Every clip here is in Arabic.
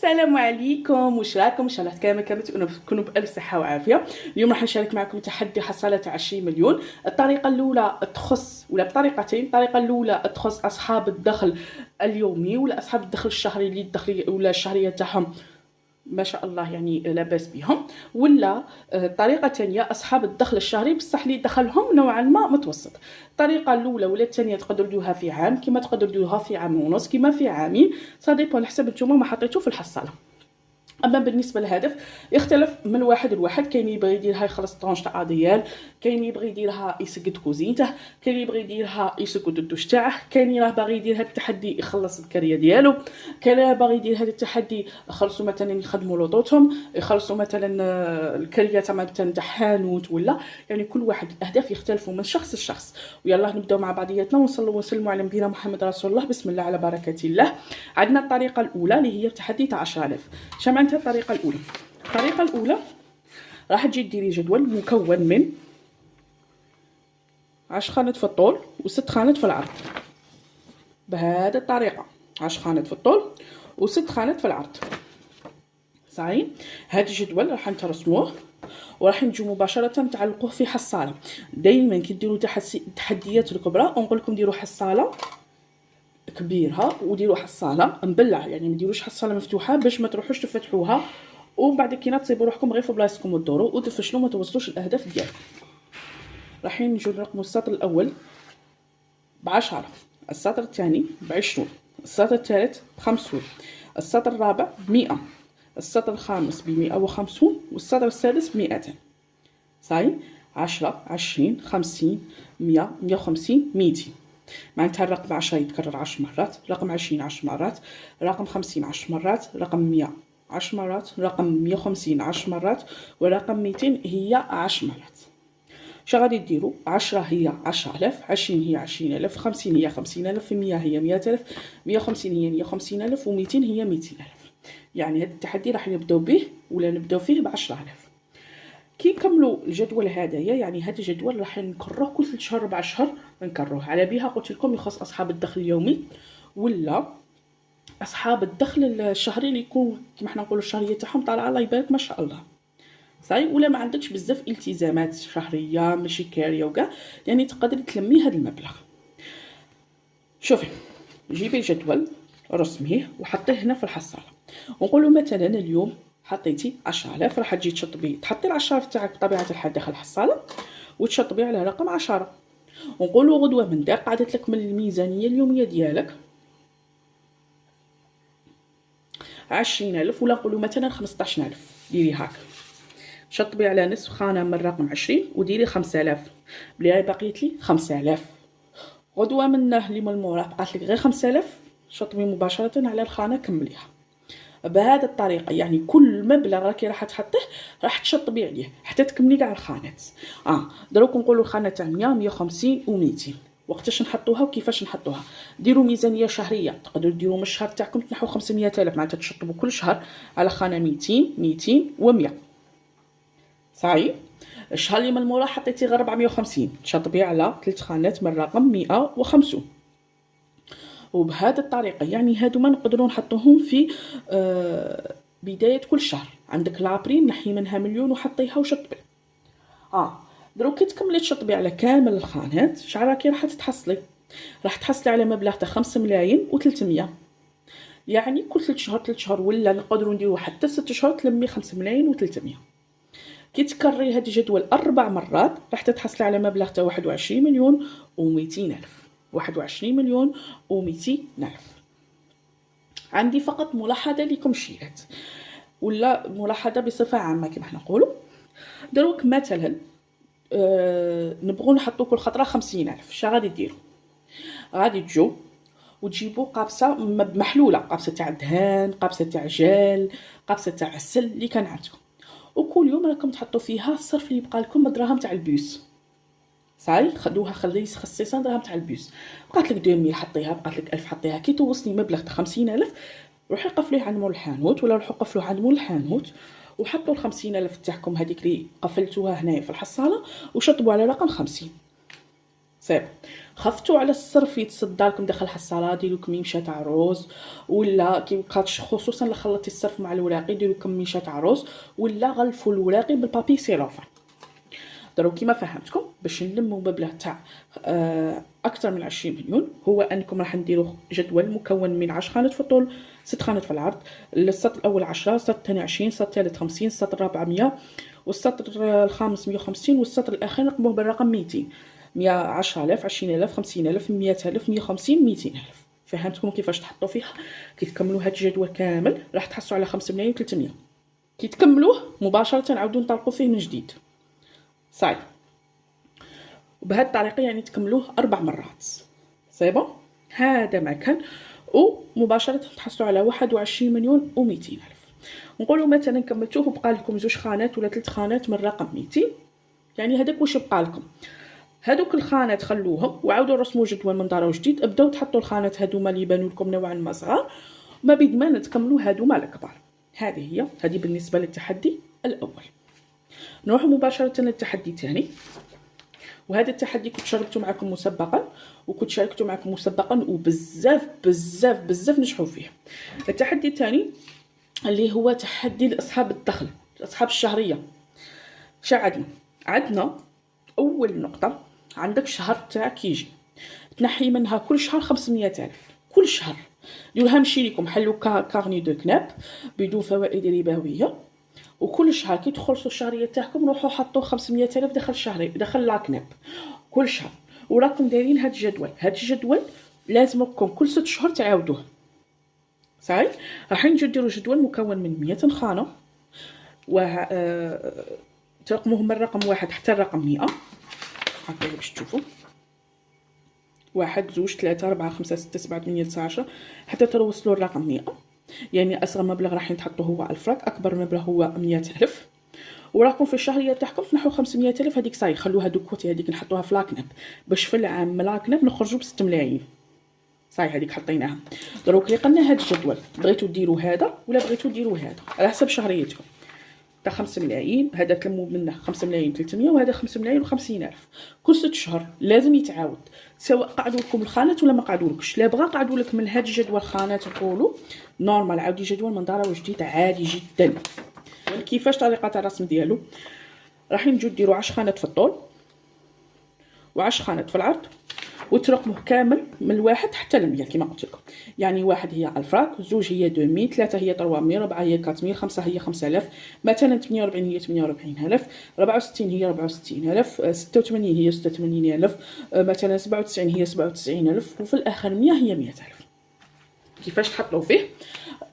السلام عليكم، واش راكم؟ ان شاء الله كامل تكونوا بالف صحه وعافيه. اليوم راح نشارك معكم تحدي حصاله 20 مليون. الطريقه الاولى تخص ولا بطريقتين. الطريقه الاولى تخص اصحاب الدخل اليومي ولا اصحاب الدخل الشهري اللي الدخل ولا الشهريه تاعهم ما شاء الله يعني لاباس بهم، ولا طريقه ثانيه اصحاب الدخل الشهري بصح اللي دخلهم نوعا ما متوسط. الطريقه الاولى ولا الثانيه تقدروا ديروها في عام، كما تقدروا ديروها في عام ونص، كما في عامين، صا ديبون حسب نتوما ما حطيتو في الحصاله. اما بالنسبه للهدف يختلف من واحد لواحد، كاين يبغي يديرها يخلص طونش تاع اديال، كاين يبغي يديرها يسقد كوزينته، كاين يبغي يديرها يسقد الدوش تاعه، كاين راه باغي يدير هذا التحدي يخلص الكريه ديالو، كاين باغي يدير هذا التحدي يخلصوا مثلا يخدموا لوطوتهم، يخلصوا مثلا الكريه تاع مثلا حانوت، ولا يعني كل واحد الاهداف يختلفوا من شخص لشخص. ويلا نبداو مع بعضياتنا ونصلوا ونسلموا على نبينا محمد رسول الله. بسم الله على بركه الله. عندنا الطريقه الاولى اللي هي التحدي تاع 10000. شمعنتها الطريقه الاولى؟ الطريقه الاولى راح تجي ديري جدول مكون من 10 خانات في الطول و6 خانات في العرض. بهذه الطريقه 10 خانات في الطول و6 خانات في العرض. صحيح. هذا الجدول راح نترسموه وراح نجو مباشره نتعلقوه في حصاله. دائما كي ديروا التحديات الكبرى نقول لكم ديروا حصاله كبيرها وديروا حصاله مبلعه، يعني ما ديروش حصاله مفتوحه باش ما تروحوش تفتحوها ومن بعد كي تصيبوا روحكم غير في بلاصتكم وتدوروا وتفشلوا ما توصلوش الاهداف ديالكم. راح نجيو نرقموا السطر الاول ب10، السطر الثاني ب20، السطر الثالث ب50، السطر الرابع ب100، السطر الخامس ب150 والسطر السادس ب200. صاي 10 20 50 100 150 200. معناتها الرقم 10 يتكرر 10 مرات، رقم 20 10 مرات، رقم 50 10 مرات، رقم 100 10 مرات، رقم 150 10 مرات، ورقم 200 هي 10 مرات. شا غادي ديروا؟ 10 هي 10000، 20 هي 20000، 50 هي 50000، 100 هي 100000، 150 هي 150000، و200 هي 200000. يعني هذا التحدي راح نبداو به ولا نبداو فيه ب10000. كي نكملوا الجدول هذايا، يعني هذا الجدول راح نكرروه كل 3 شهور 4 شهور نكرروه. على بها قلت لكم يخص اصحاب الدخل اليومي ولا اصحاب الدخل الشهري اللي يكون كما حنا نقولوا الشهريه تاعهم طالعه الله يبارك ما شاء الله. صحيح. ولا ما عندكش بزاف التزامات شهريه ماشي كاريه وكاع، يعني تقدري تلمي هذا المبلغ. شوفي جيبي الجدول رسميه وحطيه هنا في الحصاله، ونقولوا مثلا اليوم حطيتي 10000، راح تجي تشطبي تحطي ال10000 تاعك بطبيعه الحال داخل الحصاله وتشطبي على رقم 10. ونقولوا غدوه من داك قعدت لك من الميزانيه اليوميه ديالك 20000 ولا نقولوا مثلا 15000. ديري هاك شطبي على نصف خانه من رقم 20 وديري 5000 بلي بقيت لي 5000. غدوه منه اللي من موراه بقات لك غير 5000، شطبي مباشره على الخانه كمليها. بهذه الطريقه يعني كل مبلغ راكي راح تحطيه راح تشطبي عليه حتى تكملي كاع الخانات. دروك نقولوا الخانه تاع 100 150 و200. وقتاش نحطوها وكيفاش نحطوها؟ ديروا ميزانيه شهريه، تقدروا ديروا من الشهر تاعكم تنحوا 500000 معناتها تشطبوا كل شهر على خانه 200 200 و100. صحيح. الشهر اللي من موراه حطيتي غير 450 تشطبي على 3 خانات من رقم 150. وبهذه الطريقه يعني هادوما نقدروا نحطوهم في بدايه كل شهر. عندك لابريل نحي منها مليون وحطيها وشطبي. دروك كي تكملي تشطبي على كامل الخانات شحال راكي راح تحصلي؟ راح تحصلي على مبلغ تاع 5 ملايين و300. يعني كل 3 شهور 3 شهور ولا نقدروا نديروا حتى 6 شهور تلمي 5 ملايين و300. كي تكرري هذا الجدول 4 مرات راح تحصلي على مبلغ تاع 21 مليون و200 الف. 21 مليون و200 الف. عندي فقط ملاحظه لكم شيئات ولا ملاحظه بصفه عامه كما حنا نقولوا. دروك مثلا نبغوا نحطوا كل خطره 50000. شا غادي ديروا؟ غادي تجوا وتجيبوا قابسه محلوله، قابسه تاع دهان، قابسه تاع جال، قابسه تاع عسل اللي كان عندكم، وكل يوم راكم تحطوا فيها الصرف اللي يبقى لكم الدراهم تاع البيوس. صاي خدوها خصيصا دراهم تاع البيوس. بقات لك 2000 حطيها، بقات لك 1000 حطيها. كي توصلي مبلغ تاع 50000 روحي قفليه عند مول الحانوت ولا روحوا قفلوه عند مول الحانوت وحطوا ال50000 تاعكم هذيك اللي قفلتوها هنايا في الحصاله وشطبوا على رقم 50. صافي. خفتوا على الصرف يتصدى لكم داخل الحصاله، ديروا كميمشه تاع روز، ولا كيبقاتش خصوصا الا خلطتي الصرف مع الوراقي ديروا كميمشه تاع روز، ولا غلفوا الوراقي بالبابي سيلوفان. دروك كيما فهمتكم باش نلموا مبلغ تاع اكثر من 20 مليون، هو انكم راح نديروا جدول مكون من 10 خانات في الطول، 6 خانات في العرض. السطر الاول 10، السطر الثاني 20، السطر الثالث 50، السطر الرابع 100، والسطر الخامس 150، والسطر الاخير نقسموه بالرقم 200. 110,000، 20,000، 50,000، 100,000، 150، 200,000. فهمتكم كيفاش تحطوا فيها؟ كي تكملوا هذا الجدول كامل راح تحصلوا على 5 ملايين و300. كي تكملوه مباشره نعاودوا نطلقوا فيه من جديد. صاي. وبهذه الطريقه يعني تكملوه 4 مرات. سي بون. هذا ما كان. ومباشره تحصلوا على 21 مليون و200 الف. نقولوا مثلا كملتوه وبقى لكم 2 خانات ولا 3 خانات من رقم 200، يعني هذاك واش بقى لكم. هذوك الخانات خلوهم وعاودوا رسموا جدول من دار جديد، ابداو تحطوا الخانات هذوما اللي يبانوا لكم نوعا ما صغار، ما بيد ما تكملوا هذوما الكبار. هذه بالنسبه للتحدي الاول. نروح مباشره للتحدي الثاني. وهذا التحدي كنت شاركته معكم مسبقا، وكنت شاركته معكم مسبقا وبزاف بزاف بزاف نجحوا فيه. التحدي الثاني اللي هو تحدي لاصحاب الدخل، اصحاب الشهريه. عندنا اول نقطه، عندك شهر تاعك يجي تنحي منها كل شهر 500,000 كل شهر. ديروها مشي لكم، حلوا كارني دو كناب بدون فوائد ربويه، وكل شهر كي تخلصوا الشهريه تاعكم روحوا حطوا 500,000 داخل شهري داخل لاكناب كل شهر. وراكم دايرين هاد الجدول. هاد الجدول لازمكم كل 6 شهور تعاودوه. صحيح. راح نجي نديروا جدول مكون من 100 خانه، و ترقموهم من الرقم 1 حتى الرقم 100 هكا باش تشوفوا. 1 2 3 4 5 6 7 8 9 10 حتى توصلوا الرقم 100. يعني اصغر مبلغ راح تحطوه هو الفراك، اكبر مبلغ هو 100,000. وراكم في الشهريه تاعكم تنحوا 500,000 هذيك صاي خلوها دو كوتي، هذيك نحطوها في لاكناب باش في العام من لاكناب نخرجوا ب 6 ملايين. صاي هذيك حطيناها. دروك اللي قلنا هذا الجدول بغيتو ديروا هذا ولا بغيتو ديروا هذا على حسب شهريتكم. تاع 5 ملايين هذا تلموا منه 5 ملايين 300، وهذا 5 ملايين و50 الف. كل 6 شهور لازم يتعاود، سواء قعدوا لكم الخانات ولا ما قعدولكش. لا بغا قعدوا لك من هذا الجدول خانات نقولوا نورمال، عاودي جدول من دار جديد عادي جدا. كيفاش طريقه الرسم ديالو؟ راح نجيو ديروا 10 خانات في الطول و10 خانات في العرض، وترقموه كامل من الواحد حتى ل100 كما قلت لكم. يعني 1 هي الفراك، 2 هي 2000، 3 هي 300، 4 هي 4000، 5 هي 5000، مثلا 48 هي 48,000، 64 هي 64,000، 86 هي 86,000، مثلا 97 هي 97,000، وفي الاخر 100 هي 100,000. كيفاش تحطوا فيه؟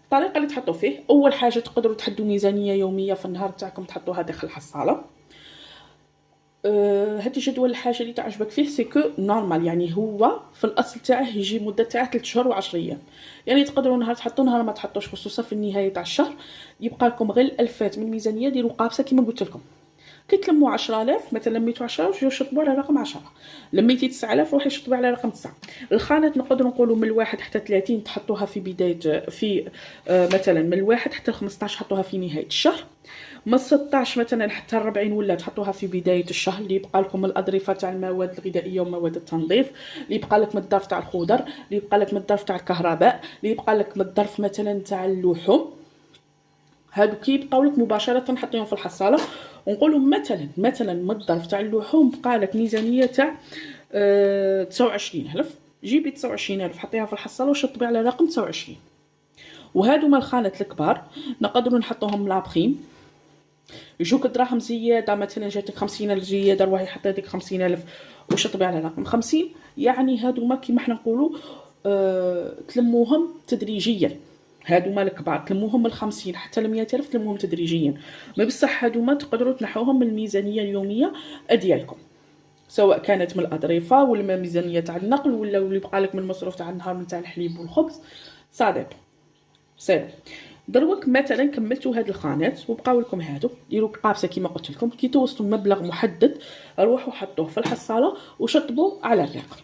الطريقه اللي تحطوا فيه، اول حاجه تقدروا تحدوا ميزانيه يوميه في النهار تاعكم تحطوها داخل الحصاله. هاد الجدول الحاجه اللي تعجبك فيه سيكو نورمال، يعني هو في الاصل تاعه يجي مده تاعه 3 شهور و10 ايام. يعني تقدروا نهار تحطوا نهار ما تحطوش، خصوصا في النهايه تاع الشهر يبقى لكم غير الالفات من الميزانيه. ديروا قابسه كما قلت لكم. كي تلموا 10,000 مثلا لميتوا 10 وجيو شطبوا على رقم 10، لميتي 9,000 روحي شطبوا على رقم 9. الخانات نقدروا نقولوا من 1 حتى 30 تحطوها في بدايه في مثلا من 1 حتى 15 حطوها في نهايه الشهر. من 16 مثلا حتى 40 ولا تحطوها في بدايه الشهر، اللي يبقى لكم الاظرفه تاع المواد الغذائيه ومواد التنظيف، اللي يبقى لك من الظرف تاع الخضر، اللي يبقى لك من الظرف تاع الكهرباء، اللي يبقى لك من الظرف مثلا تاع اللحوم. هادو كيبقاو لك مباشره نحطيهم في الحصاله. ونقولوا مثلا من الظرف تاع اللحوم بقى لك ميزانيه تاع 29,000، جيبي 29,000 حطيها في الحصاله وشطبي على رقم 29. وهادو ما الخانات الكبار نقدروا نحطوهم لابخيم، يجوك دراهم زياده، مثلا جاتك 50,000 زياده روحي حطي ديك 50,000 وشطبي على رقم 50. يعني هادو ما كيما حنا نقولوا تلموهم تدريجيا. هادو ما الكبار تلموهم من 50 حتى ل 100,000 تلموهم تدريجيا. ما بصح هادو ما تقدروا تنحوهم من الميزانيه اليوميه ديالكم، سواء كانت من الاظرفه ولا من الميزانيه تاع النقل ولا اللي بقى لك من المصروف تاع النهار تاع الحليب والخبز. صادق سير. دروك مثلا كملتوا هاد الخانات وبقاو لكم هادو، ديروا قابسه كما قلت لكم. كي توصلوا مبلغ محدد روحوا حطوه في الحصاله وشطبوا على الرقم.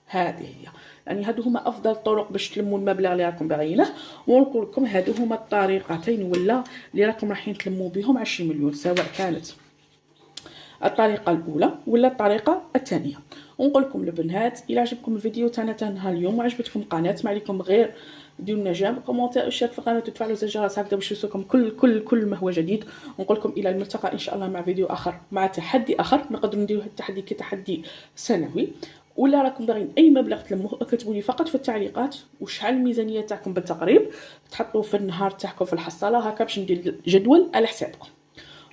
هذه هي، يعني هادو هما افضل الطرق باش تلموا المبلغ اللي راكم باغيينه. ونقول لكم هادو هما الطريقتين ولا اللي راكم رايحين تلموا بهم 20 مليون، سواء كانت الطريقه الاولى ولا الطريقه الثانيه. ونقول لكم البنات الى عجبكم الفيديو تاعنا نهار اليوم وعجبتكم القناه، ما عليكم غير ديروا لنا جيم كومونتير واشتراك في القناه وتفعلوا زر الجرس هكذا باش يوصلكم كل ما هو جديد. ونقول لكم الى الملتقى ان شاء الله مع فيديو اخر مع تحدي اخر. نقدروا نديروا التحدي كتحدي سنوي، ولا راكم باغيين اي مبلغ تلموه كتبوا لي فقط في التعليقات وشحال الميزانيه تاعكم بالتقريب تحطوه في النهار تاعكم في الحصاله هكا باش ندير جدول على حسابكم.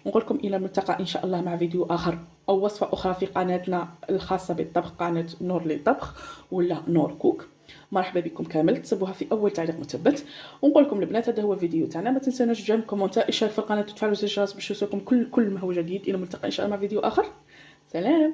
نقول لكم الى الملتقى ان شاء الله مع فيديو اخر او وصفه اخرى في قناتنا الخاصه بالطبخ، قناه نور للطبخ ولا نور كوك. مرحبا بكم كامل، تصبوها في اول تعليق مثبت. ونقول لكم البنات هذا هو الفيديو تاعنا، ما تنسوناش جيم كومونتير اشتراك في القناه وتفعلوا زر الجرس باش يوصلكم كل ما هو جديد. الى الملتقى ان شاء الله مع فيديو اخر. سلام.